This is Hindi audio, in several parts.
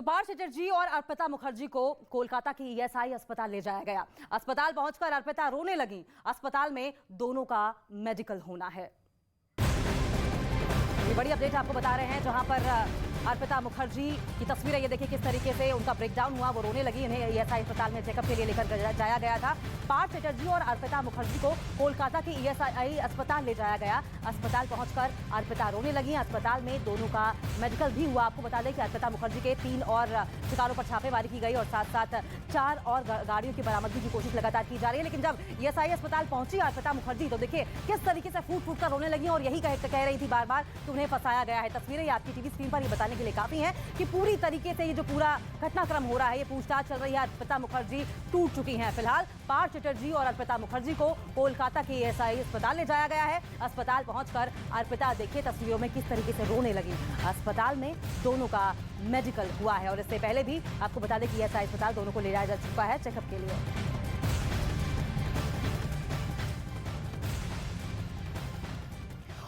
पार्थ चटर्जी और अर्पिता मुखर्जी को कोलकाता के ईएसआई अस्पताल ले जाया गया। अस्पताल पहुंचकर अर्पिता रोने लगी। अस्पताल में दोनों का मेडिकल होना है। ये बड़ी अपडेट आपको बता रहे हैं, जहां पर अर्पिता मुखर्जी की तस्वीरें ये देखिए किस तरीके से उनका ब्रेकडाउन हुआ, वो रोने लगी। इन्हें ईएसआई अस्पताल में चेकअप के लिए लेकर जाया गया था। पार्थ चटर्जी और अर्पिता मुखर्जी को कोलकाता के ईएसआई अस्पताल ले जाया गया। अस्पताल पहुंचकर अर्पिता रोने लगी। अस्पताल में दोनों का मेडिकल भी हुआ। आपको बता दें कि अर्पिता मुखर्जी के 3 और ठिकानों पर छापेमारी की गई और साथ साथ 4 और गाड़ियों की बरामदगी की कोशिश लगातार की जा रही है। लेकिन जब ईएसआई अस्पताल पहुंची अर्पिता मुखर्जी तो देखिए किस तरीके से फूट फूट कर रोने लगी और यही कह रही थी बार बार कि उन्हें फंसाया गया है। तस्वीरें आपकी टीवी स्क्रीन पर ये बताने के लिए काफी है कि पूरी तरीके से ये जो पूरा घटनाक्रम हो रहा है, ये पूछताछ चल रही है। अर्पिता मुखर्जी टूट चुकी हैं। फिलहाल पार्थ चटर्जी और अर्पिता मुखर्जी को कोलकाता के ईएसआई अस्पताल ले जाया गया है। अस्पताल पहुंचकर अर्पिता देखिए तस्वीरों में किस तरीके से रोने लगी। अस्पताल में दोनों का मेडिकल हुआ है और इससे पहले भी आपको बता दें कि ईएसआई अस्पताल दोनों को ले जाया जा चुका है चेकअप के लिए।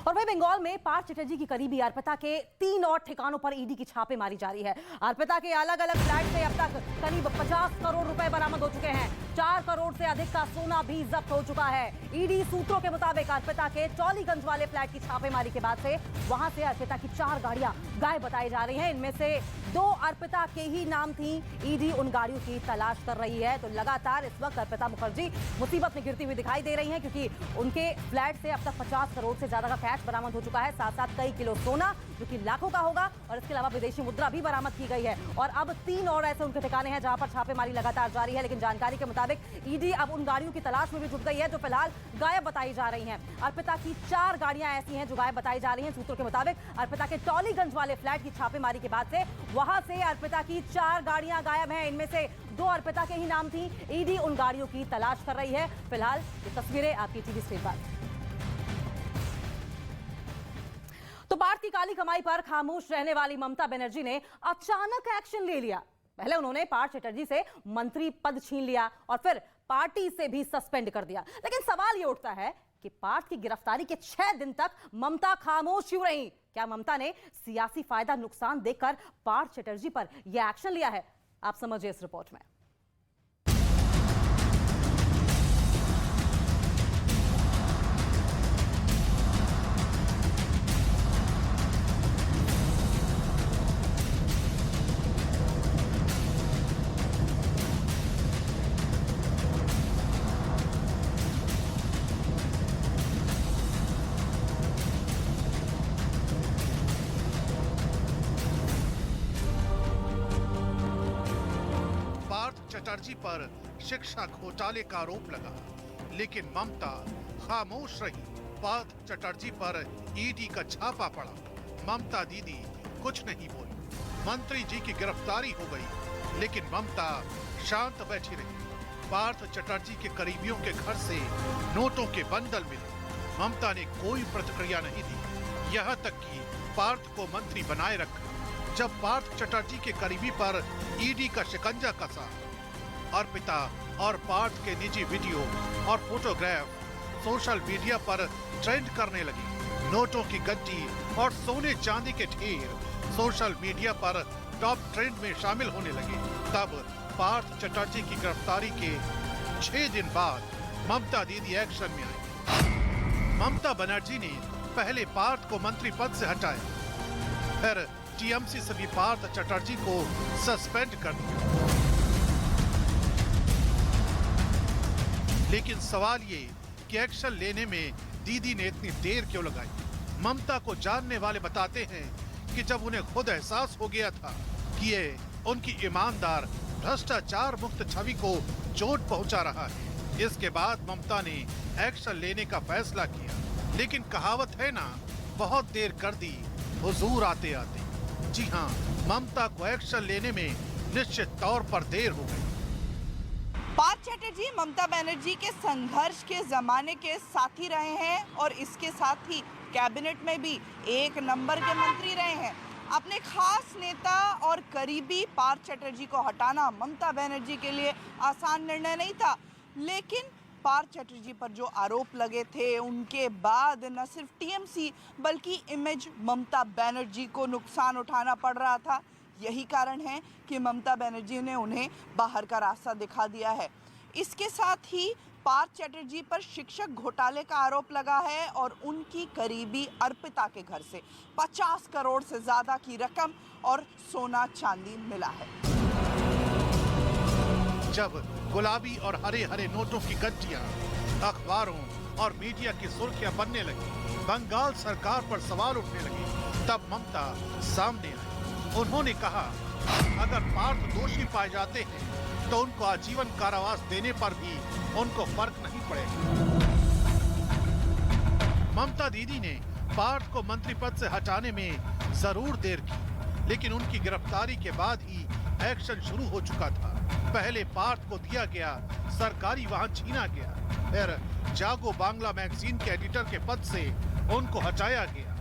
और वही बंगाल में पार्थ चटर्जी की करीबी अर्पिता के 3 और ठिकानों पर ईडी की छापेमारी जारी है। अर्पिता के अलग अलग फ्लैट से अब तक करीब 50 करोड़ रुपए बरामद हो चुके हैं। 4 करोड़ से अधिक का सोना भी जब्त हो चुका है। ईडी सूत्रों के मुताबिक अर्पिता के टॉलीगंज वाले फ्लैट की छापेमारी के बाद से वहां से अर्पिता की 4 गाड़ियां गायब बताई जा रही हैं। इनमें से 2 अर्पिता के ही नाम थी। ईडी उन गाड़ियों की तलाश कर रही है। तो लगातार इस वक्त अर्पिता मुखर्जी मुसीबत में गिरती हुई दिखाई दे रही हैं, क्योंकि उनके फ्लैट से अब तक 50 करोड़ से ज्यादा का कैश बरामद हो चुका है। साथ साथ कई किलो सोना जो कि लाखों का होगा और इसके अलावा विदेशी मुद्रा भी बरामद की गई है। और अब 3 और ऐसे उनके ठिकाने हैं जहां पर छापेमारी लगातार जारी है। लेकिन जानकारी के मुताबिक ईडी अब उन गाड़ियों की तलाश में भी जुट गई है जो फिलहाल गायब बताई जा रही हैं। अर्पिता की 4 गाड़ियां ऐसी हैं जो गायब बताई जा रही हैं। सूत्रों के मुताबिक अर्पिता के टॉलीगंज वाले फ्लैट की छापेमारी के बाद से वहां से अर्पिता की 4 गाड़ियां गायब हैं। इनमें से 2 अर्पिता के ही नाम थी। ईडी उन गाड़ियों की तलाश कर रही है। फिलहाल ये तस्वीरें आपकी टीवी स्क्रीन पर। तो पार्थ की काली कमाई पर खामोश रहने वाली ममता बनर्जी ने अचानक एक्शन ले लिया। पहले उन्होंने पार्थ चटर्जी से मंत्री पद छीन लिया और फिर पार्टी से भी सस्पेंड कर दिया। लेकिन सवाल यह उठता है कि पार्थ की गिरफ्तारी के 6 दिन तक ममता खामोश क्यों रही? क्या ममता ने सियासी फायदा नुकसान देखकर पार्थ चटर्जी पर यह एक्शन लिया है? आप समझिए इस रिपोर्ट में। चटर्जी पर शिक्षा घोटाले का आरोप लगा, लेकिन ममता खामोश रही। पार्थ चटर्जी पर ईडी का छापा पड़ा, ममता दीदी कुछ नहीं बोली। मंत्री जी की गिरफ्तारी हो गई, लेकिन ममता शांत बैठी रही। पार्थ चटर्जी के करीबियों के घर से नोटों के बंडल मिले, ममता ने कोई प्रतिक्रिया नहीं दी। यहाँ तक कि पार्थ को मंत्री बनाए रखा। जब पार्थ चटर्जी के करीबी पर ईडी का शिकंजा कसा, अर्पिता और पार्थ के निजी वीडियो और फोटोग्राफ सोशल मीडिया पर ट्रेंड करने लगी। नोटों की गड्डी और सोने चांदी के ढेर सोशल मीडिया पर टॉप ट्रेंड में शामिल होने लगे। तब पार्थ चटर्जी की गिरफ्तारी के 6 दिन बाद ममता दीदी एक्शन में आई। ममता बनर्जी ने पहले पार्थ को मंत्री पद से हटाया, फिर टीएमसी से भी पार्थ चटर्जी को सस्पेंड कर दिया। लेकिन सवाल ये कि एक्शन लेने में दीदी ने इतनी देर क्यों लगाई? ममता को जानने वाले बताते हैं कि जब उन्हें खुद एहसास हो गया था कि ये उनकी ईमानदार भ्रष्टाचार मुक्त छवि को चोट पहुंचा रहा है, इसके बाद ममता ने एक्शन लेने का फैसला किया। लेकिन कहावत है ना, बहुत देर कर दी हुजूर आते आते। जी हाँ, ममता को एक्शन लेने में निश्चित तौर पर देर हो गई। पार्थ चटर्जी ममता बनर्जी के संघर्ष के जमाने के साथी रहे हैं और इसके साथ ही कैबिनेट में भी 1 नंबर के मंत्री रहे हैं। अपने खास नेता और करीबी पार्थ चटर्जी को हटाना ममता बनर्जी के लिए आसान निर्णय नहीं था। लेकिन पार्थ चटर्जी पर जो आरोप लगे थे उनके बाद न सिर्फ टीएमसी बल्कि इमेज ममता बनर्जी को नुकसान उठाना पड़ रहा था। यही कारण है कि ममता बनर्जी ने उन्हें बाहर का रास्ता दिखा दिया है। इसके साथ ही पार्थ चैटर्जी पर शिक्षक घोटाले का आरोप लगा है और उनकी करीबी अर्पिता के घर से 50 करोड़ से ज्यादा की रकम और सोना चांदी मिला है। जब गुलाबी और हरे हरे नोटों की गड्डियां अखबारों और मीडिया की सुर्खियां बनने लगी, बंगाल सरकार पर सवाल उठने लगे, तब ममता सामने आई। उन्होंने कहा, अगर पार्थ दोषी पाए जाते हैं तो उनको आजीवन कारावास देने पर भी उनको फर्क नहीं पड़ेगा। ममता दीदी ने पार्थ को मंत्री पद से हटाने में जरूर देर की, लेकिन उनकी गिरफ्तारी के बाद ही एक्शन शुरू हो चुका था। पहले पार्थ को दिया गया सरकारी वाहन छीना गया, फिर जागो बांग्ला मैगजीन के एडिटर के पद से उनको हटाया गया।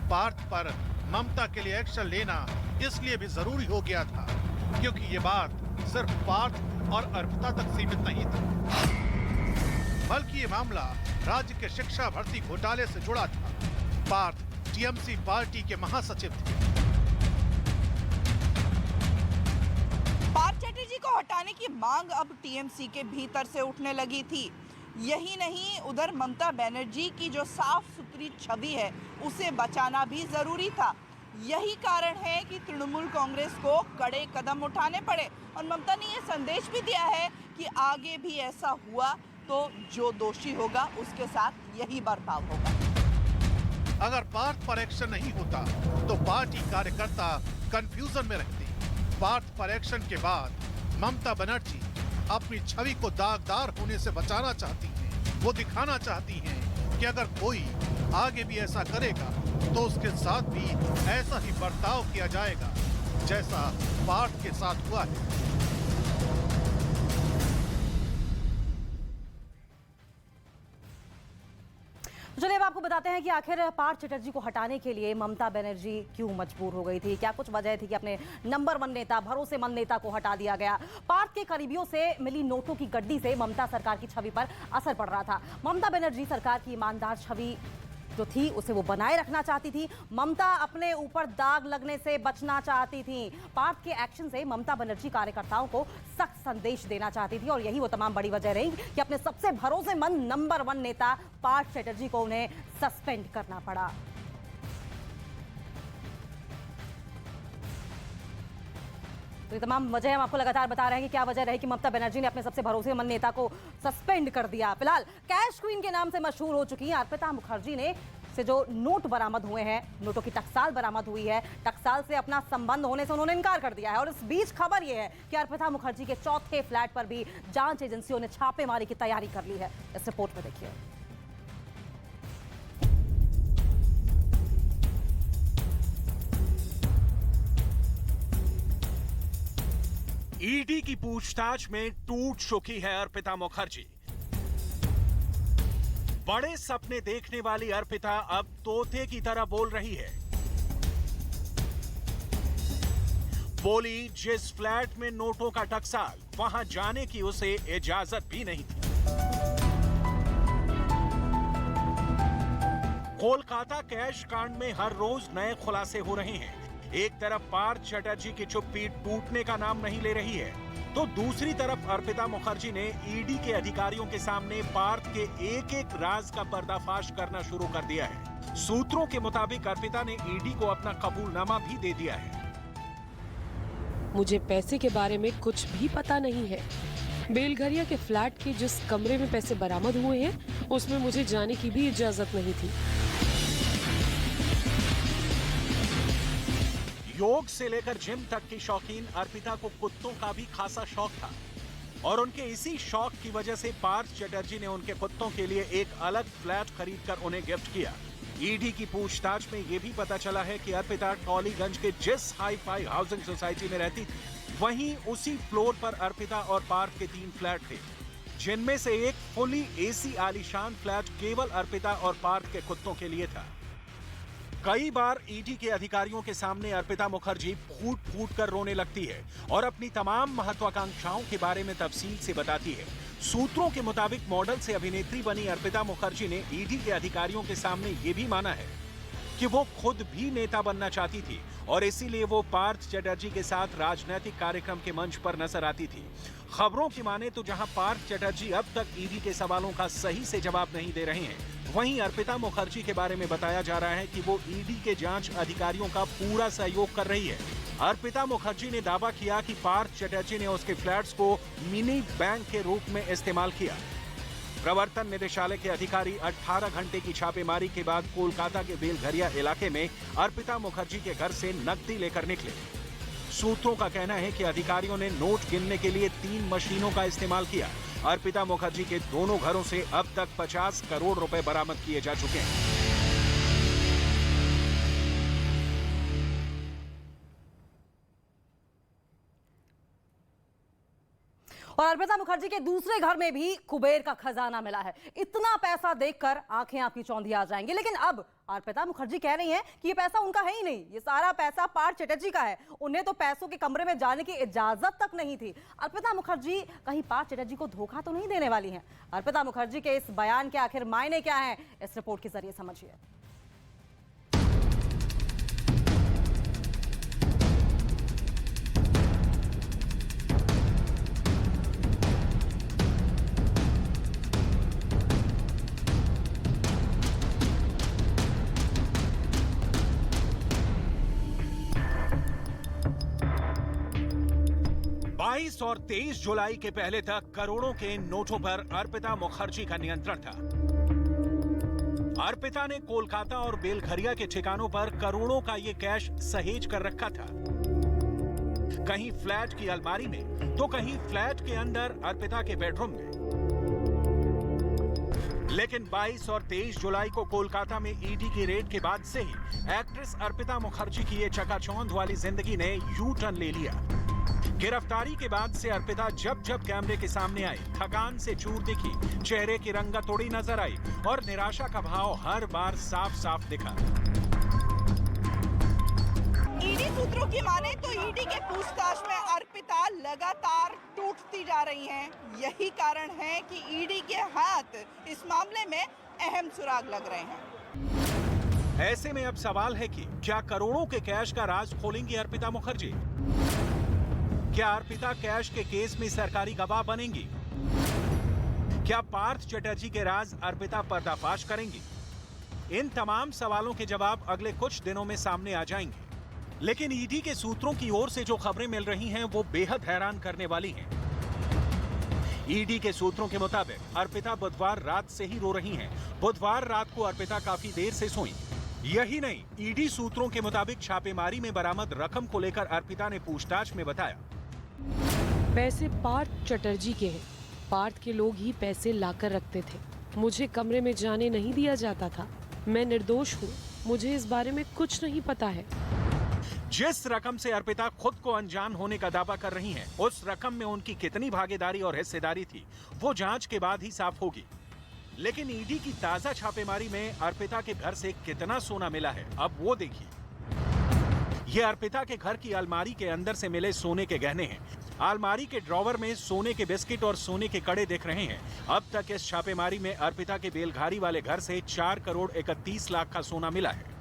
पार्थ पर ममता के लिए एक्शन लेना इसलिए भी जरूरी हो गया था क्योंकि ये बात सिर्फ पार्थ और अर्पिता तक सीमित नहीं थी, बल्कि ये मामला राज्य के शिक्षा भर्ती घोटाले से जुड़ा था। पार्थ टीएमसी पार्टी के महासचिव थे। पार्थ चैटर्जी को हटाने की मांग अब टीएमसी के भीतर से उठने लगी थी। यही नहीं, उधर ममता बनर्जी की जो साफ सुथरी छवि है उसे बचाना भी जरूरी था। यही कारण है कि तृणमूल कांग्रेस को कड़े कदम उठाने पड़े और ममता ने यह संदेश भी दिया है कि आगे भी ऐसा हुआ तो जो दोषी होगा उसके साथ यही बर्ताव होगा। अगर पार्थ पर एक्शन नहीं होता तो पार्टी कार्यकर्ता कंफ्यूजन में रहते। पार्थ पर एक्शन के बाद ममता बनर्जी अपनी छवि को दागदार होने से बचाना चाहती हैं। वो दिखाना चाहती हैं कि अगर कोई आगे भी ऐसा करेगा तो उसके साथ भी ऐसा ही बर्ताव किया जाएगा जैसा पार्थ के साथ हुआ है। चलिए अब आपको बताते हैं कि आखिर पार्थ चैटर्जी को हटाने के लिए ममता बनर्जी क्यों मजबूर हो गई थी। क्या कुछ वजह थी कि अपने नंबर 1 नेता, भरोसेमंद नेता को हटा दिया गया। पार्थ के करीबियों से मिली नोटों की गड्डी से ममता सरकार की छवि पर असर पड़ रहा था। ममता बनर्जी सरकार की ईमानदार छवि जो थी उसे वो बनाए रखना चाहती थी। ममता अपने ऊपर दाग लगने से बचना चाहती थी। पार्थ के एक्शन से ममता बनर्जी कार्यकर्ताओं को सख्त संदेश देना चाहती थी और यही वो तमाम बड़ी वजह रही कि अपने सबसे भरोसेमंद नंबर 1 नेता पार्थ चैटर्जी को उन्हें सस्पेंड करना पड़ा। तो ये तमाम वजह हम आपको लगातार बता रहे हैं कि क्या वजह रही कि ममता बनर्जी ने अपने सबसे भरोसेमंद नेता को सस्पेंड कर दिया। फिलहाल कैश क्वीन के नाम से मशहूर हो चुकी हैं अर्पिता मुखर्जी ने से जो नोट बरामद हुए हैं, नोटों की टकसाल बरामद हुई है, टकसाल से अपना संबंध होने से उन्होंने इनकार कर दिया है। और इस बीच खबर यह है कि अर्पिता मुखर्जी के चौथे फ्लैट पर भी जांच एजेंसियों ने छापेमारी की तैयारी कर ली है। इस रिपोर्ट में देखिए। ईडी की पूछताछ में टूट चुकी है अर्पिता मुखर्जी। बड़े सपने देखने वाली अर्पिता अब तोते की तरह बोल रही है। बोली, जिस फ्लैट में नोटों का टकसाल, वहां जाने की उसे इजाजत भी नहीं थी। कोलकाता कैश कांड में हर रोज नए खुलासे हो रहे हैं। एक तरफ पार्थ चैटर्जी की चुप्पी टूटने का नाम नहीं ले रही है, तो दूसरी तरफ अर्पिता मुखर्जी ने ईडी के अधिकारियों के सामने पार्थ के एक एक राज का पर्दाफाश करना शुरू कर दिया है। सूत्रों के मुताबिक अर्पिता ने ईडी को अपना कबूलनामा भी दे दिया है। मुझे पैसे के बारे में कुछ भी पता नहीं है। बेलघरिया के फ्लैट के जिस कमरे में पैसे बरामद हुए हैं उसमें मुझे जाने की भी इजाजत नहीं थी। योग से लेकर जिम तक की शौकीन अर्पिता को कुत्तों का भी खासा शौक था और उनके इसी शौक की वजह से पार्थ चैटर्जी ने उनके कुत्तों के लिए एक अलग फ्लैट खरीदकर उन्हें गिफ्ट किया। ईडी की पूछताछ में यह भी पता चला है कि अर्पिता टॉलीगंज के जिस हाई फाई हाउसिंग सोसाइटी में रहती थी, वहीं उसी फ्लोर पर अर्पिता और पार्थ के 3 फ्लैट थे, जिनमें से एक फुली एसी आलीशान फ्लैट केवल अर्पिता और पार्थ के कुत्तों के लिए था। कई बार ईडी के अधिकारियों के सामने अर्पिता मुखर्जी फूट फूट कर रोने लगती है और अपनी तमाम महत्वाकांक्षाओं के बारे में तफसील से बताती है। सूत्रों के मुताबिक मॉडल से अभिनेत्री बनी अर्पिता मुखर्जी ने ईडी के अधिकारियों के सामने ये भी माना है कि वो खुद भी नेता बनना चाहती थी और इसीलिए वो पार्थ चटर्जी के साथ राजनीतिक कार्यक्रम के मंच पर नजर आती थी। खबरों की माने तो जहां पार्थ चटर्जी अब तक ईडी के सवालों का सही से जवाब नहीं दे रहे हैं, वहीं अर्पिता मुखर्जी के बारे में बताया जा रहा है कि वो ईडी के जांच अधिकारियों का पूरा सहयोग कर रही है। अर्पिता मुखर्जी ने दावा किया कि पार्थ चटर्जी ने उसके फ्लैट्स को मिनी बैंक के रूप में इस्तेमाल किया। प्रवर्तन निदेशालय के अधिकारी 18 घंटे की छापेमारी के बाद कोलकाता के बेलघरिया इलाके में अर्पिता मुखर्जी के घर से नकदी लेकर निकले। सूत्रों का कहना है कि अधिकारियों ने नोट गिनने के लिए 3 मशीनों का इस्तेमाल किया। अर्पिता मुखर्जी के दोनों घरों से अब तक 50 करोड़ रुपए बरामद किए जा चुके हैं। और अर्पिता मुखर्जी के दूसरे घर में भी कुबेर का खजाना मिला है। इतना पैसा देखकर आंखें आपकी चौंधी आ जाएंगी। लेकिन अब अर्पिता मुखर्जी कह रही हैं कि ये पैसा उनका है ही नहीं, ये सारा पैसा पार्थ चटर्जी का है। उन्हें तो पैसों के कमरे में जाने की इजाजत तक नहीं थी। अर्पिता मुखर्जी कहीं पार्थ चटर्जी को धोखा तो नहीं देने वाली हैं? अर्पिता मुखर्जी के इस बयान के आखिर मायने क्या हैं, इस रिपोर्ट के जरिए समझिए। 22 और 23 जुलाई के पहले तक करोड़ों के नोटों पर अर्पिता मुखर्जी का नियंत्रण था। अर्पिता ने कोलकाता और बेलघरिया के ठिकानों पर करोड़ों का ये कैश सहेज कर रखा था। कहीं फ्लैट की अलमारी में तो कहीं फ्लैट के अंदर अर्पिता के बेडरूम में। लेकिन 22 और 23 जुलाई को कोलकाता में ईडी की रेड के बाद से ही एक्ट्रेस अर्पिता मुखर्जी की ये चकाचौंध वाली जिंदगी ने यू टर्न ले लिया। गिरफ्तारी के बाद से अर्पिता जब जब कैमरे के सामने आई, थकान से चूर दिखी, चेहरे की रंगत थोड़ी नजर आई और निराशा का भाव हर बार साफ साफ दिखा। ईडी सूत्रों की माने तो ईडी के पूछताछ में अर्पिता लगातार टूटती जा रही हैं। यही कारण है कि ईडी के हाथ इस मामले में अहम सुराग लग रहे हैं। ऐसे में अब सवाल है कि क्या करोड़ों के कैश का राज खोलेंगी अर्पिता मुखर्जी? क्या अर्पिता कैश के केस में सरकारी गवाह बनेंगी? क्या पार्थ चटर्जी के राज अर्पिता पर्दाफाश करेंगी? इन तमाम सवालों के जवाब अगले कुछ दिनों में सामने आ जाएंगे। लेकिन ईडी के सूत्रों की ओर से जो खबरें मिल रही हैं वो बेहद हैरान करने वाली हैं। ईडी के सूत्रों के मुताबिक अर्पिता बुधवार रात से ही रो रही हैं। बुधवार रात को अर्पिता काफी देर से सोई। यही नहीं, ईडी सूत्रों के मुताबिक छापेमारी में बरामद रकम को लेकर अर्पिता ने पूछताछ में बताया, पैसे पार्थ चटर्जी के हैं। पार्थ के लोग ही पैसे लाकर रखते थे। मुझे कमरे में जाने नहीं दिया जाता था। मैं निर्दोष हूँ, मुझे इस बारे में कुछ नहीं पता है। जिस रकम से अर्पिता खुद को अनजान होने का दावा कर रही हैं, उस रकम में उनकी कितनी भागीदारी और हिस्सेदारी थी, वो जांच के बाद ही साफ होगी। लेकिन ईडी की ताजा छापेमारी में अर्पिता के घर से कितना सोना मिला है, अब वो देखिए। ये अर्पिता के घर की अलमारी के अंदर से मिले सोने के गहने हैं। अलमारी के ड्रॉवर में सोने के बिस्किट और सोने के कड़े दिख रहे हैं। अब तक इस छापेमारी में अर्पिता के बेलघारी वाले घर से 4 करोड़ 31 लाख का सोना मिला है।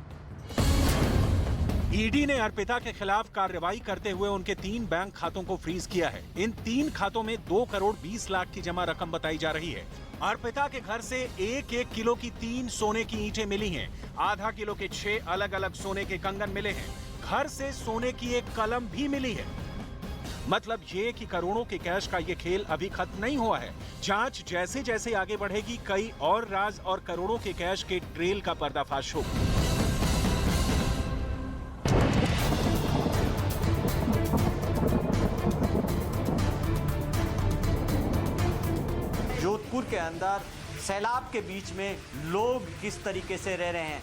ईडी ने अर्पिता के खिलाफ कार्रवाई करते हुए उनके 3 बैंक खातों को फ्रीज किया है। इन 3 खातों में 2 करोड़ 20 लाख की जमा रकम बताई जा रही है। अर्पिता के घर से 1-1 किलो की 3 सोने की ईंटें मिली हैं। आधा किलो के 6 अलग अलग सोने के कंगन मिले हैं। घर से सोने की एक कलम भी मिली है। मतलब ये कि करोड़ों के कैश का ये खेल अभी खत्म नहीं हुआ है। जांच जैसे जैसे आगे बढ़ेगी, कई और राज और करोड़ों के कैश के ट्रेल का पर्दाफाश होगा। जोधपुर के अंदर सैलाब के बीच में लोग किस तरीके से रह रहे हैं।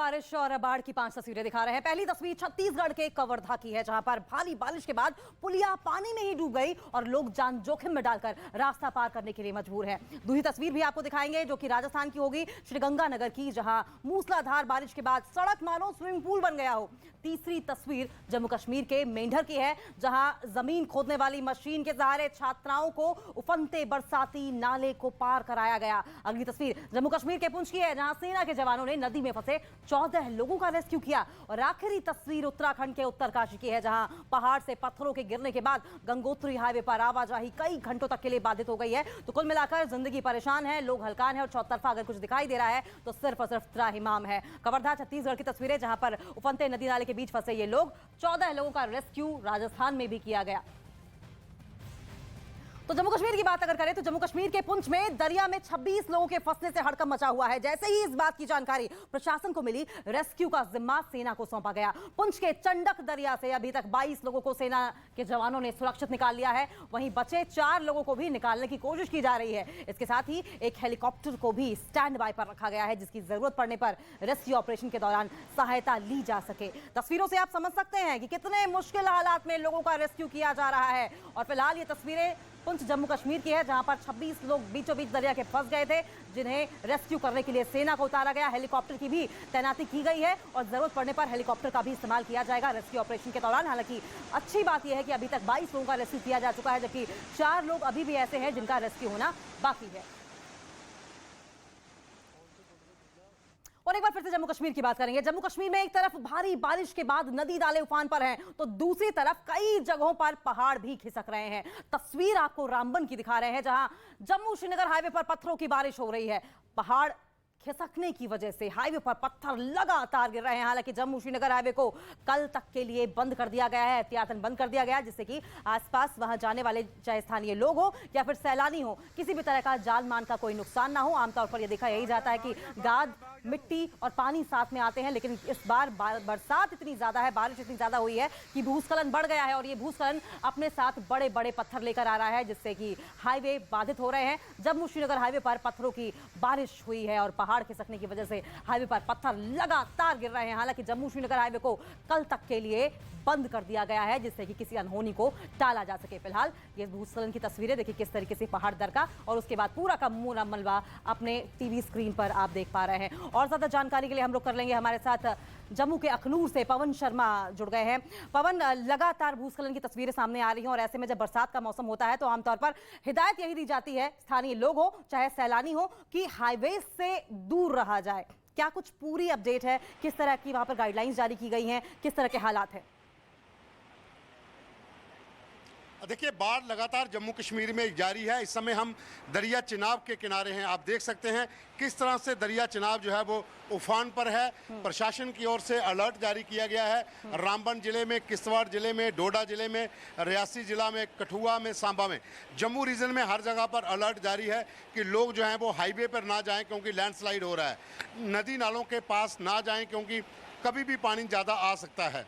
बारिश और बाढ़ की 5 तस्वीरें दिखा रहे हैं। पहली तस्वीर छत्तीसगढ़ के कवर्धा की है, जहां पर भारी बारिश के बाद पुलिया पानी में ही डूब गई और लोग जान जोखिम में डालकर रास्ता पार करने के लिए मजबूर हैं। दूसरी तस्वीर भी आपको दिखाएंगे, जो कि राजस्थान की होगी, श्रीगंगानगर की, जहां मूसलाधार बारिश के बाद सड़क मानो स्विमिंग पूल बन गया हो। तीसरी तस्वीर जम्मू कश्मीर के मेंढर की है, जहां जमीन खोदने वाली मशीन के सहारे छात्राओं को उफनते बरसाती नाले को पार कराया गया। अगली तस्वीर जम्मू कश्मीर के पुंछ की है, जहां सेना के जवानों ने नदी में फंसे 14 लोगों का रेस्क्यू किया। और आखिरी तस्वीर उत्तराखंड के उत्तरकाशी की है, जहां पहाड़ से पत्थरों के गिरने के बाद गंगोत्री हाईवे पर आवाजाही कई घंटों तक के लिए बाधित हो गई है। तो कुल मिलाकर जिंदगी परेशान है, लोग हलकान है और चौतरफा अगर कुछ दिखाई दे रहा है तो सिर्फ और सिर्फ त्राहिमाम है। कवर्धा छत्तीसगढ़ की तस्वीरें, जहां पर उफनते नदी नाले के बीच फंसे ये लोग, 14 लोगों का रेस्क्यू राजस्थान में भी किया गया। तो जम्मू कश्मीर की बात अगर करें तो जम्मू कश्मीर के पुंछ में दरिया में 26 लोगों के फंसने से हड़कंप मचा हुआ है। जैसे ही इस बात की जानकारी प्रशासन को मिली, रेस्क्यू का जिम्मा सेना को सौंपा गया। पुंछ के चंडक दरिया से अभी तक 22 लोगों को सेना के जवानों ने सुरक्षित निकाल लिया है। वहीं बचे 4 लोगों को भी निकालने की कोशिश की जा रही है। इसके साथ ही एक हेलीकॉप्टर को भी स्टैंड बाय पर रखा गया है, जिसकी जरूरत पड़ने पर रेस्क्यू ऑपरेशन के दौरान सहायता ली जा सके। तस्वीरों से आप समझ सकते हैं कि कितने मुश्किल हालात में लोगों का रेस्क्यू किया जा रहा है। और फिलहाल ये तस्वीरें पुंछ जम्मू कश्मीर की है, जहां पर 26 लोग बीचों बीच दरिया के फंस गए थे, जिन्हें रेस्क्यू करने के लिए सेना को उतारा गया। हेलीकॉप्टर की भी तैनाती की गई है और जरूरत पड़ने पर हेलीकॉप्टर का भी इस्तेमाल किया जाएगा रेस्क्यू ऑपरेशन के दौरान। हालांकि अच्छी बात यह है कि अभी तक 22 लोगों का रेस्क्यू किया जा चुका है, जबकि 4 लोग अभी भी ऐसे हैं जिनका रेस्क्यू होना बाकी है। और एक बार फिर से जम्मू कश्मीर की बात करेंगे। जम्मू कश्मीर में एक तरफ भारी बारिश के बाद नदी नाले उफान पर हैं, तो दूसरी तरफ कई जगहों पर पहाड़ भी खिसक रहे हैं। तस्वीर आपको रामबन की दिखा रहे हैं, जहां जम्मू श्रीनगर हाईवे पर पत्थरों की बारिश हो रही है। पहाड़ खिसकने की वजह से हाईवे पर पत्थर लगातार गिर रहे हैं। हालांकि जम्मू श्रीनगर हाईवे को कल तक के लिए बंद कर दिया गया है, एहतियातन बंद कर दिया गया है, जिससे कि आसपास वहां जाने वाले चाहे स्थानीय लोग हो या फिर सैलानी हो, किसी भी तरह का जान मान का कोई नुकसान ना हो। आमतौर पर यह देखा यही जाता है कि गाद, मिट्टी और पानी साथ में आते हैं, लेकिन इस बार बरसात इतनी ज्यादा है, बारिश इतनी ज्यादा हुई है कि भूस्खलन बढ़ गया है और ये भूस्खलन अपने साथ बड़े बड़े पत्थर लेकर आ रहा है, जिससे कि हाईवे बाधित हो रहे हैं। जम्मू श्रीनगर हाईवे पर पत्थरों की बारिश हुई है और पहाड़ खिसकने की वजह से हाईवे पर पत्थर लगातार गिर रहे हैं। हालांकि जम्मू श्रीनगर हाईवे को कल तक के लिए बंद कर दिया गया है, जिससे कि किसी अनहोनी को टाला जा सके। फिलहाल ये भूस्खलन की तस्वीरें देखिए, किस तरीके से पहाड़ दरका और उसके बाद पूरा का पूरा मलबा अपने टीवी स्क्रीन पर आप देख पा रहे हैं। और ज्यादा जानकारी के लिए हम लोग कर लेंगे, हमारे साथ जम्मू के अखनूर से पवन शर्मा जुड़ गए हैं। पवन, लगातार भूस्खलन की तस्वीरें सामने आ रही हैं और ऐसे में जब बरसात का मौसम होता है तो आमतौर पर हिदायत यही दी जाती है, स्थानीय लोग हो चाहे सैलानी हो, कि हाईवे से दूर रहा जाए। क्या कुछ पूरी अपडेट है, किस तरह की वहां पर गाइडलाइंस जारी की गई हैं, किस तरह के हालात हैं? देखिए, बाढ़ लगातार जम्मू कश्मीर में जारी है। इस समय हम दरिया चिनाब के किनारे हैं। आप देख सकते हैं किस तरह से दरिया चिनाब जो है वो उफान पर है। प्रशासन की ओर से अलर्ट जारी किया गया है। रामबन जिले में, किश्तवाड़ जिले में, डोडा जिले में, रियासी जिला में, कठुआ में, सांबा में, जम्मू रीजन में हर जगह पर अलर्ट जारी है कि लोग जो हैं वो हाईवे पर ना जाएं, क्योंकि लैंडस्लाइड हो रहा है। नदी नालों के पास ना जाएं, क्योंकि कभी भी पानी ज़्यादा आ सकता है।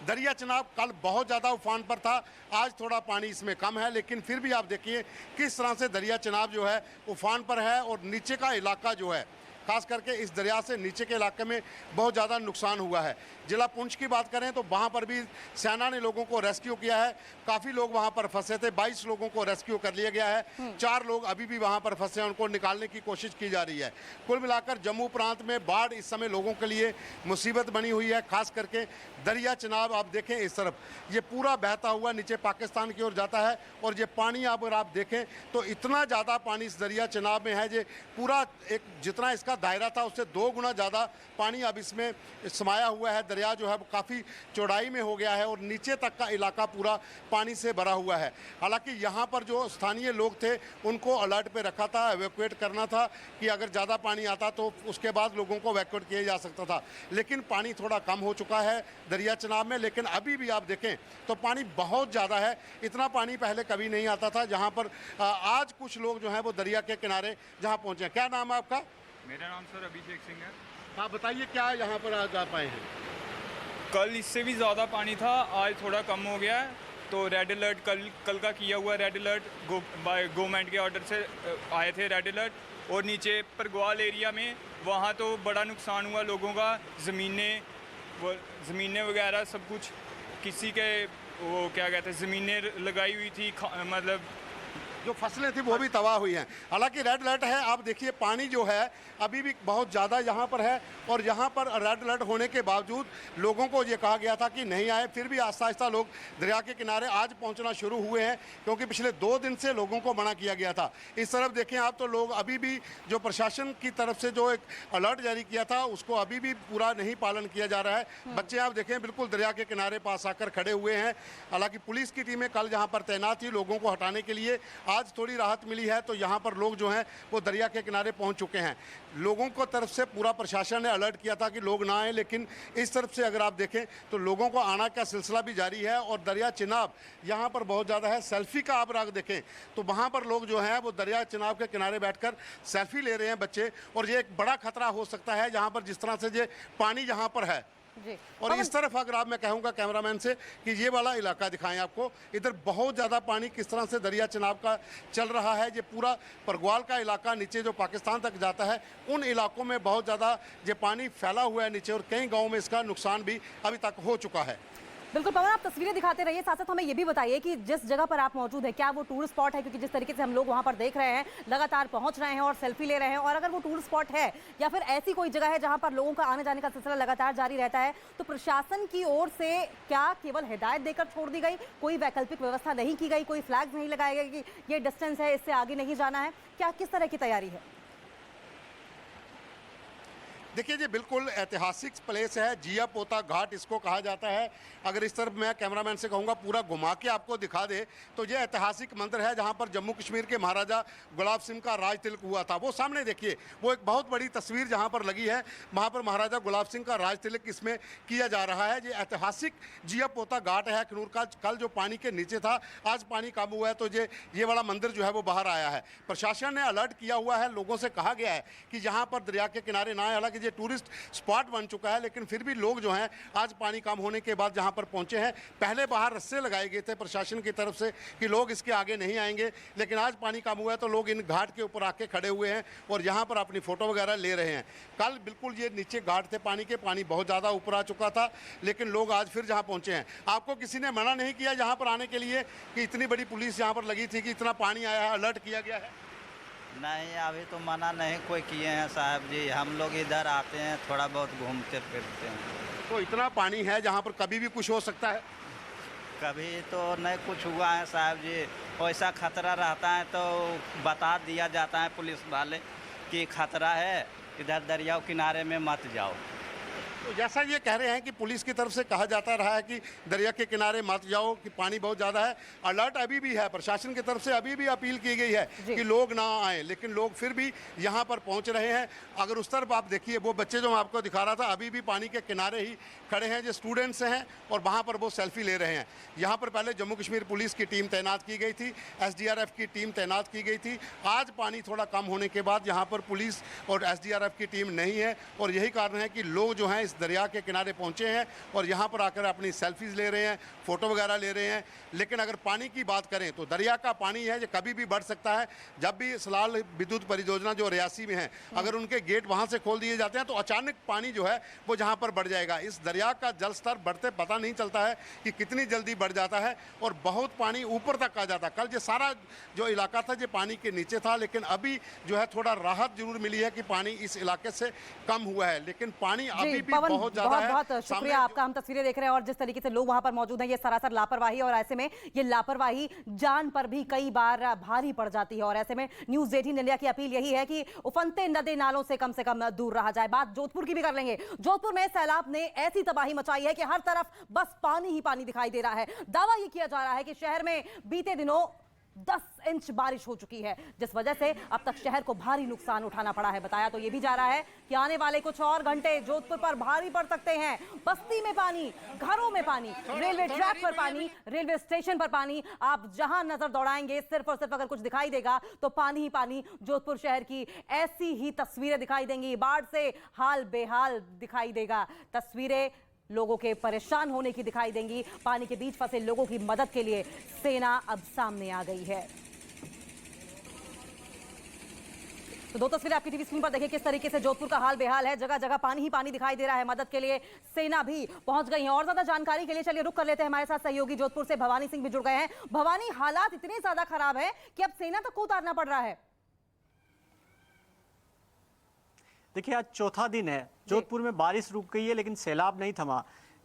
दरिया चिनाब कल बहुत ज़्यादा उफान पर था, आज थोड़ा पानी इसमें कम है, लेकिन फिर भी आप देखिए किस तरह से दरिया चिनाब जो है उफान पर है और नीचे का इलाका जो है, खास करके इस दरिया से नीचे के इलाके में बहुत ज़्यादा नुकसान हुआ है। जिला पुंछ की बात करें तो वहाँ पर भी सेना ने लोगों को रेस्क्यू किया है। काफ़ी लोग वहाँ पर फंसे थे, 22 लोगों को रेस्क्यू कर लिया गया है। 4 लोग अभी भी वहाँ पर फंसे हैं, उनको निकालने की कोशिश की जा रही है। कुल मिलाकर जम्मू प्रांत में बाढ़ इस समय लोगों के लिए मुसीबत बनी हुई है। खास करके दरिया चिनाब आप देखें, इस तरफ ये पूरा बहता हुआ नीचे पाकिस्तान की ओर जाता है और ये पानी अगर आप देखें तो इतना ज़्यादा पानी इस दरिया चिनाब में है, जो पूरा एक जितना इसका दायरा था उससे 2 गुना ज़्यादा पानी अब इसमें समाया हुआ है। दरिया जो है वो काफ़ी चौड़ाई में हो गया है और नीचे तक का इलाका पूरा पानी से भरा हुआ है। हालांकि यहाँ पर जो स्थानीय लोग थे उनको अलर्ट पे रखा था, एवैक्यूएट करना था कि अगर ज़्यादा पानी आता तो उसके बाद लोगों को एवैक्यूएट किया जा सकता था, लेकिन पानी थोड़ा कम हो चुका है दरिया चिनाब में। लेकिन अभी भी आप देखें तो पानी बहुत ज़्यादा है, इतना पानी पहले कभी नहीं आता था। जहाँ पर आज कुछ लोग जो हैं वो दरिया के किनारे जहाँ पहुँचे। क्या नाम है आपका? मेरा नाम सर अभिषेक सिंह है। आप बताइए क्या यहाँ पर आज आ पाए हैं? कल इससे भी ज़्यादा पानी था, आज थोड़ा कम हो गया है। तो रेड अलर्ट कल का किया हुआ रेड अलर्ट गवर्नमेंट के ऑर्डर से आए थे रेड अलर्ट। और नीचे परग्वाल एरिया में वहाँ तो बड़ा नुकसान हुआ लोगों का, ज़मीनें वगैरह सब कुछ, किसी के वो क्या कहते हैं ज़मीनें लगाई हुई थी, मतलब जो फसलें थी वो भी तबाह हुई हैं। हालांकि रेड अलर्ट है, आप देखिए पानी जो है अभी भी बहुत ज़्यादा यहाँ पर है और यहाँ पर रेड अलर्ट होने के बावजूद लोगों को ये कहा गया था कि नहीं आए, फिर भी आहिस्ता आहिस्ता लोग दरिया के किनारे आज पहुँचना शुरू हुए हैं, क्योंकि पिछले 2 दिन से लोगों को मना किया गया था। इस तरफ देखें आप तो लोग अभी भी जो प्रशासन की तरफ से जो एक अलर्ट जारी किया था उसको अभी भी पूरा नहीं पालन किया जा रहा है। बच्चे आप देखें बिल्कुल दरिया के किनारे पास आकर खड़े हुए हैं। हालांकि पुलिस की टीमें कल यहाँ पर तैनात थी लोगों को हटाने के लिए, आज थोड़ी राहत मिली है तो यहाँ पर लोग जो हैं वो दरिया के किनारे पहुँच चुके हैं। लोगों को तरफ से पूरा प्रशासन ने अलर्ट किया था कि लोग ना आए, लेकिन इस तरफ से अगर आप देखें तो लोगों को आना का सिलसिला भी जारी है और दरिया चिनाब यहाँ पर बहुत ज़्यादा है। सेल्फी का आप राग देखें तो वहाँ पर लोग जो हैं वो दरिया चिनाब के किनारे बैठकर सेल्फी ले रहे हैं बच्चे, और ये एक बड़ा खतरा हो सकता है यहाँ पर जिस तरह से ये पानी यहाँ पर है। जी। और इस तरफ अगर आप, मैं कहूँगा कैमरामैन से कि ये वाला इलाका दिखाएं आपको, इधर बहुत ज़्यादा पानी किस तरह से दरिया चिनाब का चल रहा है। ये पूरा परग्वाल का इलाका नीचे जो पाकिस्तान तक जाता है, उन इलाकों में बहुत ज़्यादा ये पानी फैला हुआ है नीचे, और कई गाँव में इसका नुकसान भी अभी तक हो चुका है। बिल्कुल पवन, आप तस्वीरें दिखाते रहिए, साथ साथ हमें ये भी बताइए कि जिस जगह पर आप मौजूद हैं क्या वो टूरिस्ट स्पॉट है, क्योंकि जिस तरीके से हम लोग वहां पर देख रहे हैं लगातार पहुंच रहे हैं और सेल्फी ले रहे हैं, और अगर वो टूरिस्ट स्पॉट है या फिर ऐसी कोई जगह है जहां पर लोगों का आने जाने का सिलसिला लगातार जारी रहता है, तो प्रशासन की ओर से क्या केवल हिदायत देकर छोड़ दी गई, कोई वैकल्पिक व्यवस्था नहीं की गई, कोई फ्लैग्स नहीं लगाए गए कि ये डिस्टेंस है इससे आगे नहीं जाना है, क्या किस तरह की तैयारी है? देखिए ये बिल्कुल ऐतिहासिक प्लेस है, जिया पोता घाट इसको कहा जाता है। अगर इस तरफ मैं कैमरामैन से कहूँगा पूरा घुमा के आपको दिखा दे तो ये ऐतिहासिक मंदिर है जहाँ पर जम्मू कश्मीर के महाराजा गुलाब सिंह का राज तिलक हुआ था। वो सामने देखिए वो एक बहुत बड़ी तस्वीर जहाँ पर लगी है, वहाँ पर महाराजा गुलाब सिंह का राज तिलक इसमें किया जा रहा है। ये ऐतिहासिक जिया पोता घाट है अखनूर का। कल जो पानी के नीचे था आज पानी काबू हुआ है, तो ये वाला मंदिर जो है वो बाहर आया है। प्रशासन ने अलर्ट किया हुआ है, लोगों से कहा गया है कि यहाँ पर दरिया के किनारे ना आए। हालांकि ये टूरिस्ट स्पॉट बन चुका है, लेकिन फिर भी लोग जो हैं आज पानी कम होने के बाद जहां पर पहुंचे हैं, पहले बाहर रस्से लगाए गए थे प्रशासन की तरफ से कि लोग इसके आगे नहीं आएंगे, लेकिन आज पानी कम हुआ है तो लोग इन घाट के ऊपर आके खड़े हुए हैं और यहां पर अपनी फोटो वगैरह ले रहे हैं। कल बिल्कुल ये नीचे घाट थे पानी के, पानी बहुत ज़्यादा ऊपर आ चुका था, लेकिन लोग आज फिर जहाँ पहुँचे हैं। आपको किसी ने मना नहीं किया यहाँ पर आने के लिए कि इतनी बड़ी पुलिस यहाँ पर लगी थी कि इतना पानी आया है, अलर्ट किया गया है? नहीं, अभी तो मना नहीं कोई किए हैं साहब जी। हम लोग इधर आते हैं, थोड़ा बहुत घूमते फिरते हैं। तो इतना पानी है जहाँ पर कभी भी कुछ हो सकता है? कभी तो नहीं कुछ हुआ है साहब जी। वैसा खतरा रहता है तो बता दिया जाता है पुलिस वाले कि खतरा है, इधर दरिया किनारे में मत जाओ। तो जैसा ये कह रहे हैं कि पुलिस की तरफ से कहा जाता रहा है कि दरिया के किनारे मत जाओ कि पानी बहुत ज़्यादा है, अलर्ट अभी भी है, प्रशासन की तरफ से अभी भी अपील की गई है कि लोग ना आएँ, लेकिन लोग फिर भी यहाँ पर पहुँच रहे हैं। अगर उस तरफ आप देखिए वो बच्चे जो मैं आपको दिखा रहा था अभी भी पानी के किनारे ही खड़े हैं, जो स्टूडेंट्स हैं और वहाँ पर वो सेल्फी ले रहे हैं। यहाँ पर पहले जम्मू कश्मीर पुलिस की टीम तैनात की गई थी, SDRF की टीम तैनात की गई थी। आज पानी थोड़ा कम होने के बाद यहाँ पर पुलिस और SDRF की टीम नहीं है, और यही कारण है कि लोग जो हैं दरिया के किनारे पहुंचे हैं और यहां पर आकर अपनी सेल्फीज ले रहे हैं, फोटो वगैरह ले रहे हैं। लेकिन अगर पानी की बात करें तो दरिया का पानी है जो कभी भी बढ़ सकता है। जब भी सलाल विद्युत परियोजना जो रियासी में है, अगर उनके गेट वहां से खोल दिए जाते हैं तो अचानक पानी जो है वो जहां पर बढ़ जाएगा। इस दरिया का जल स्तर बढ़ते पता नहीं चलता है कि कितनी जल्दी बढ़ जाता है और बहुत पानी ऊपर तक आ जाता है। कल ये सारा जो इलाका था ये पानी के नीचे था, लेकिन अभी जो है थोड़ा राहत जरूर मिली है कि पानी इस इलाके से कम हुआ है, लेकिन पानी अभी भी बहुत बहुत शुक्रिया आपका। हम तस्वीरें देख रहे हैं और जिस तरीके से लोग वहां पर मौजूद हैं ये सरासर लापरवाही, और ऐसे में ये लापरवाही जान पर भी कई बार भारी पड़ जाती है। और ऐसे में न्यूज़ 18 इंडिया की अपील यही है कि उफनते नदी नालों से कम दूर रहा जाए। बात जोधपुर की भी कर लेंगे। जोधपुर में सैलाब ने ऐसी तबाही मचाई है कि हर तरफ बस पानी ही पानी दिखाई दे रहा है। दावा ये किया जा रहा है कि शहर में बीते दिनों 10 इंच बारिश हो चुकी है, जिस वजह से अब तक शहर को भारी नुकसान उठाना पड़ा है। बताया तो ये भी जा रहा है कि आने वाले कुछ और घंटे जोधपुर पर भारी पड़ सकते हैं। बस्ती में पानी, घरों में पानी, रेलवे ट्रैक पर पानी, रेलवे स्टेशन पर पानी। आप जहां नजर दौड़ाएंगे सिर्फ और सिर्फ अगर कुछ दिखाई देगा तो पानी ही पानी। जोधपुर शहर की ऐसी ही तस्वीरें दिखाई देंगी। बाढ़ से हाल बेहाल दिखाई देगा। तस्वीरें लोगों के परेशान होने की दिखाई देंगी। पानी के बीच फंसे लोगों की मदद के लिए सेना अब सामने आ गई है। तो दो तस्वीरें आपकी टीवी स्क्रीन पर देखिए किस तरीके से जोधपुर का हाल बेहाल है। जगह जगह पानी ही पानी दिखाई दे रहा है। मदद के लिए सेना भी पहुंच गई है। और ज्यादा जानकारी के लिए चलिए रुक कर लेते हैं, हमारे साथ सहयोगी जोधपुर से भवानी सिंह भी जुड़ गए हैं। भवानी, हालात इतने ज्यादा खराब है कि अब सेना तक को उतारना पड़ रहा है। देखिए, आज चौथा दिन है, जोधपुर में बारिश रुक गई है लेकिन सैलाब नहीं थमा।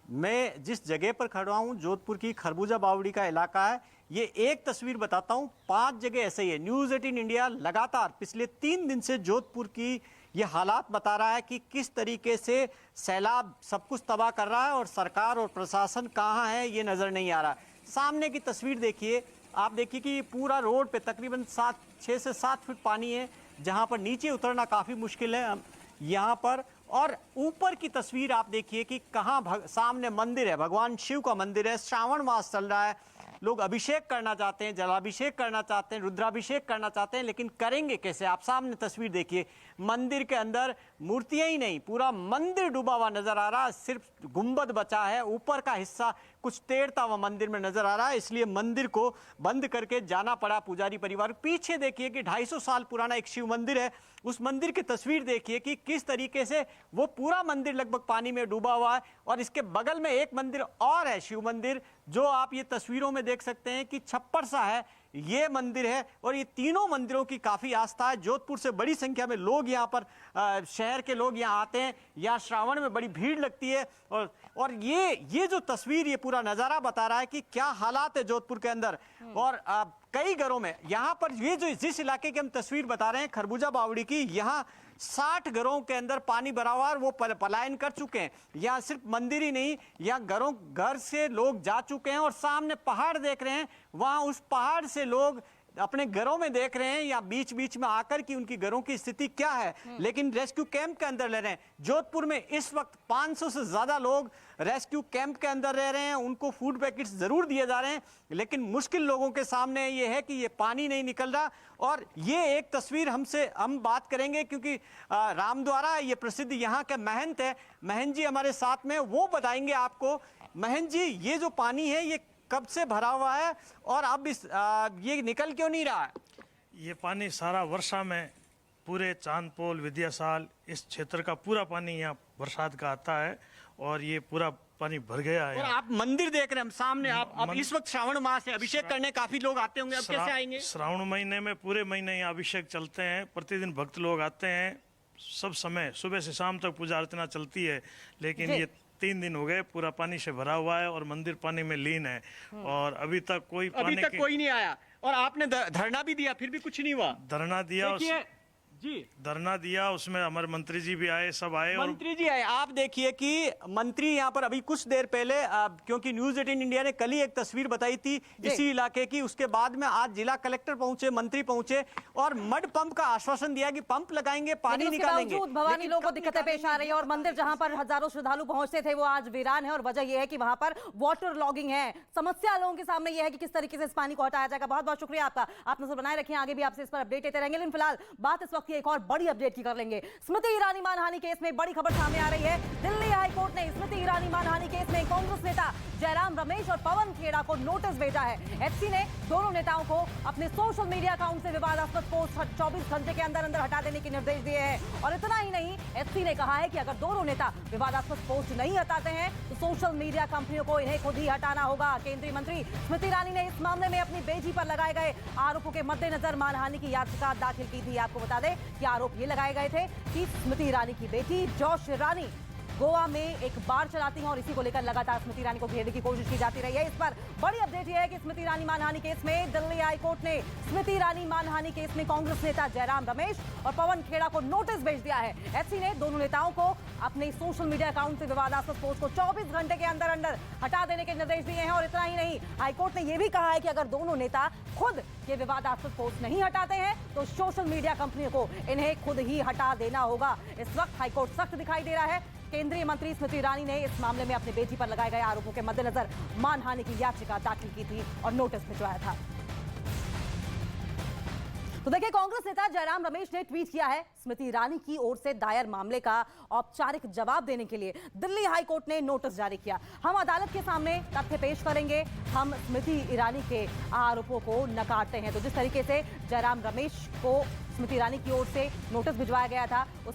मैं जिस जगह पर खड़ा हूँ, जोधपुर की खरबूजा बावड़ी का इलाका है। ये एक तस्वीर बताता हूँ, 5 जगह ऐसे ही है। न्यूज़ 18 इंडिया लगातार पिछले 3 दिन से जोधपुर की ये हालात बता रहा है कि किस तरीके से सैलाब सब कुछ तबाह कर रहा है और सरकार और प्रशासन कहाँ है ये नज़र नहीं आ रहा। सामने की तस्वीर देखिए, आप देखिए कि पूरा रोड पे तकरीबन 6 से 7 फीट पानी है, जहाँ पर नीचे उतरना काफ़ी मुश्किल है यहाँ पर। और ऊपर की तस्वीर आप देखिए कि कहाँ सामने मंदिर है, भगवान शिव का मंदिर है। श्रावण मास चल रहा है, लोग अभिषेक करना चाहते हैं, जलाभिषेक करना चाहते हैं, रुद्राभिषेक करना चाहते हैं, लेकिन करेंगे कैसे? आप सामने तस्वीर देखिए, मंदिर के अंदर मूर्तियां ही नहीं, पूरा मंदिर डूबा हुआ नजर आ रहा है। सिर्फ गुंबद बचा है, ऊपर का हिस्सा कुछ तैरता हुआ मंदिर में नजर आ रहा है। इसलिए मंदिर को बंद करके जाना पड़ा पुजारी परिवार। पीछे देखिए कि 250 साल पुराना एक शिव मंदिर है, उस मंदिर की तस्वीर देखिए कि किस तरीके से वो पूरा मंदिर लगभग पानी में डूबा हुआ है। और इसके बगल में एक मंदिर और है, शिव मंदिर, जो आप ये तस्वीरों में देख सकते हैं कि छप्पर सा है, ये मंदिर है। और ये तीनों मंदिरों की काफ़ी आस्था है। जोधपुर से बड़ी संख्या में लोग यहाँ पर, शहर के लोग यहाँ आते हैं। यहाँ श्रावण में बड़ी भीड़ लगती है। और ये जो तस्वीर, ये पूरा नज़ारा बता रहा है कि क्या हालात है जोधपुर के अंदर। और कई घरों में यहाँ पर, ये जो जिस इलाके की हम तस्वीर बता रहे हैं खरबूजा बावड़ी की, यहाँ 60 घरों के अंदर पानी भरा हुआ है और वो पलायन कर चुके हैं। यहाँ सिर्फ मंदिर ही नहीं, यहाँ घर से लोग जा चुके हैं। और सामने पहाड़ देख रहे हैं, वहाँ उस पहाड़ से लोग अपने घरों में देख रहे हैं या बीच बीच में आकर कि उनकी घरों की स्थिति क्या है, लेकिन रेस्क्यू कैंप के अंदर रह रहे हैं। जोधपुर में इस वक्त 500 से ज्यादा लोग रेस्क्यू कैंप के अंदर रह रहे हैं। उनको फूड पैकेट्स जरूर दिए जा रहे हैं, लेकिन मुश्किल लोगों के सामने ये है कि ये पानी नहीं निकल रहा। और ये एक तस्वीर हम बात करेंगे, क्योंकि रामद्वारा ये प्रसिद्ध यहाँ के महंत है, महंत जी हमारे साथ में, वो बताएंगे आपको। महंत जी, ये जो पानी है ये कब से भरा हुआ है और अब ये निकल क्यों नहीं रहा है? ये पानी सारा वर्षा में पूरे चांदपोल, विद्यासाल, इस क्षेत्र का पूरा पानी यहाँ बरसात का आता है और ये पूरा पानी भर गया है। और आप मंदिर देख रहे हैं हम सामने, आप इस वक्त श्रावण मास है, अभिषेक करने काफी लोग आते होंगे, अब कैसे आएंगे? श्रावण महीने में पूरे महीने यहाँ अभिषेक चलते हैं, प्रतिदिन भक्त लोग आते हैं, सब समय सुबह से शाम तक पूजा अर्चना चलती है। लेकिन ये 3 दिन हो गए पूरा पानी से भरा हुआ है और मंदिर पानी में लीन है और अभी तक कोई नहीं आया। और आपने धरना भी दिया, फिर भी कुछ नहीं हुआ। धरना दिया जी, धरना दिया, उसमें हमारे मंत्री जी भी आए, सब आए। मंत्री जी आए, आप देखिए कि मंत्री यहाँ पर अभी कुछ देर पहले, क्योंकि न्यूज़ 18 इंडिया ने कल ही एक तस्वीर बताई थी इसी इलाके की, उसके बाद में आज जिला कलेक्टर पहुंचे, मंत्री पहुंचे और मड पंप का आश्वासन दिया कि पंप लगाएंगे, पानी निकालेंगे। भवानी लोगों को दिक्कतें पेश आ रही है और मंदिर जहां पर हजारों श्रद्धालु पहुंचते थे वो आज वीरान है। और वजह यह है कि वहां पर वाटर लॉगिंग है। समस्या लोगों के सामने यह है कि किस तरीके से इस पानी को हटाया जाएगा। बहुत बहुत शुक्रिया आपका, आप नजर बनाए रखिए, आगे भी आपसे इस पर अपडेट देते रहेंगे। लेकिन फिलहाल बात इस वक्त एक और बड़ी अपडेट की कर लेंगे। स्मृति ईरानी मानहानि केस में बड़ी खबर सामने आ रही है। दिल्ली हाई कोर्ट ने स्मृति ईरानी मानहानि केस में कांग्रेस नेता जयराम रमेश और पवन खेड़ा को नोटिस भेजा है। एचसी ने दोनों नेताओं को अपने सोशल मीडिया अकाउंट से विवादास्पद पोस्ट 24 घंटे के अंदर अंदर हटा देने के निर्देश दिए हैं। और इतना ही नहीं, एचसी ने कहा है कि अगर दोनों नेता विवादास्पद पोस्ट नहीं हटाते हैं तो सोशल मीडिया कंपनियों को इन्हें खुद ही हटाना होगा। केंद्रीय मंत्री स्मृति ईरानी ने इस मामले में अपनी बेटी पर लगाए गए आरोपों के मद्देनजर मानहानि की याचिका दाखिल की थी। आपको बता दें कि आरोप ये लगाए गए थे कि स्मृति ईरानी की बेटी जोश ईरानी गोवा में एक बार चलाती हैं और इसी को लेकर लगातार स्मृति ईरानी को घेरने की कोशिश की जाती रही है। इस पर बड़ी अपडेट यह है कि स्मृति ईरानी मानहानि केस में दिल्ली हाई कोर्ट ने स्मृति ईरानी मानहानि केस में कांग्रेस नेता जयराम रमेश और पवन खेड़ा को नोटिस भेज दिया है। एचसी ने दोनों नेताओं को अपने सोशल मीडिया अकाउंट से विवादास्पद पोस्ट को 24 घंटे के अंदर अंदर हटा देने के निर्देश दिए हैं। और इतना ही नहीं, हाईकोर्ट ने यह भी कहा है कि अगर दोनों नेता खुद ये विवादास्पद पोस्ट नहीं हटाते हैं तो सोशल मीडिया कंपनियों को इन्हें खुद ही हटा देना होगा। इस वक्त हाईकोर्ट सख्त दिखाई दे रहा है। केंद्रीय मंत्री स्मृति ईरानी ने इस मामले में अपनी बेटी पर लगाए गए आरोपों के मद्देनजर मानहानि की याचिका दाखिल की थी और नोटिस भिजवाया था। तो देखिए, कांग्रेस नेता जयराम रमेश ने ट्वीट किया है, स्मृति ईरानी की ओर से दायर मामले का औपचारिक जवाब देने के लिए दिल्ली हाई कोर्ट ने नोटिस जारी किया। हम अदालत के सामने तथ्य पेश करेंगे, हम स्मृति ईरानी के आरोपों को नकारते हैं। तो जिस तरीके से जयराम रमेश को स्मृति ईरानी की ओर से नोटिस भिजवाया गया था, उस